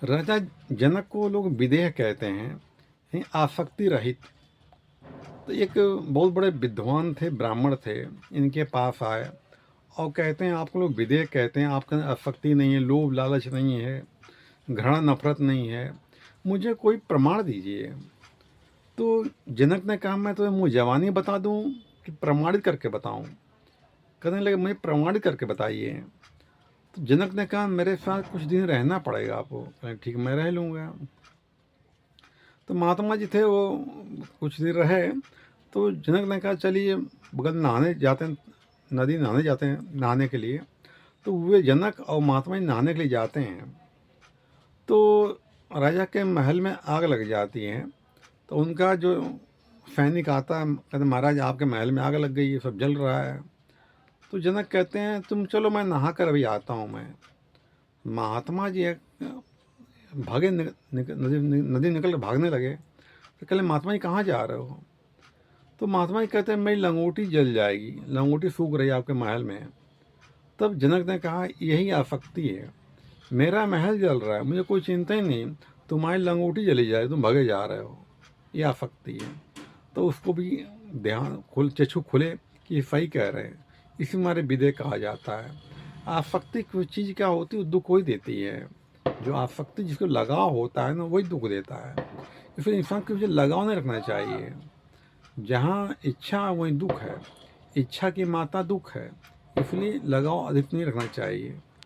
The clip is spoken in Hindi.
राजा जनक को लोग विदेह कहते हैं, यानी आसक्ति रहित। तो एक बहुत बड़े विद्वान थे, ब्राह्मण थे, इनके पास आए और कहते हैं आपको लोग विदेह कहते हैं, आपके अंदर आसक्ति नहीं है, लोभ लालच नहीं है, घृणा नफरत नहीं है, मुझे कोई प्रमाण दीजिए। तो जनक ने कहा मैं तुम्हें मुँह ज़बानी बता दूँ कि प्रमाणित करके बताऊँ? कहने लगे मुझे प्रमाणित करके बताइए। तो जनक ने कहा मेरे साथ कुछ दिन रहना पड़ेगा आपको। कहा ठीक मैं रह लूँगा। तो महात्मा जी थे, वो कुछ दिन रहे। तो जनक ने कहा चलिए बगल नहाने जाते हैं, नदी नहाने जाते हैं नहाने के लिए। तो वे जनक और महात्मा जी नहाने के लिए जाते हैं। तो राजा के महल में आग लग जाती है। तो उनका जो सैनिक आता है, कहते महाराज आपके महल में आग लग गई है, सब जल रहा है। तो जनक कहते हैं तुम चलो मैं नहा कर अभी आता हूँ मैं। महात्मा जी भागे नदी निकल कर भागने लगे। तो कहले महात्मा जी कहाँ जा रहे हो? तो महात्मा जी कहते हैं मेरी लंगोटी जल जाएगी, लंगोटी सूख रही है आपके महल में। तब जनक ने कहा यही आसक्ति है, मेरा महल जल रहा है, मुझे कोई चिंता ही नहीं, तुम्हारी लंगोटी जली जाए तुम भागे जा रहे हो, ये आसक्ति है। तो उसको भी ध्यान चक्षु खुले कि ये सही कह रहे हैं, इसी मारे विदेह कहा जाता है। आसक्ति कोई चीज़ क्या होती है, दुख वही देती है। जो आसक्ति जिसको लगाव होता है ना, वही दुख देता है। इसलिए इंसान को मुझे लगाव नहीं रखना चाहिए। जहाँ इच्छा वहीं दुख है, इच्छा की माता दुख है, इसलिए लगाव अधिक नहीं रखना चाहिए।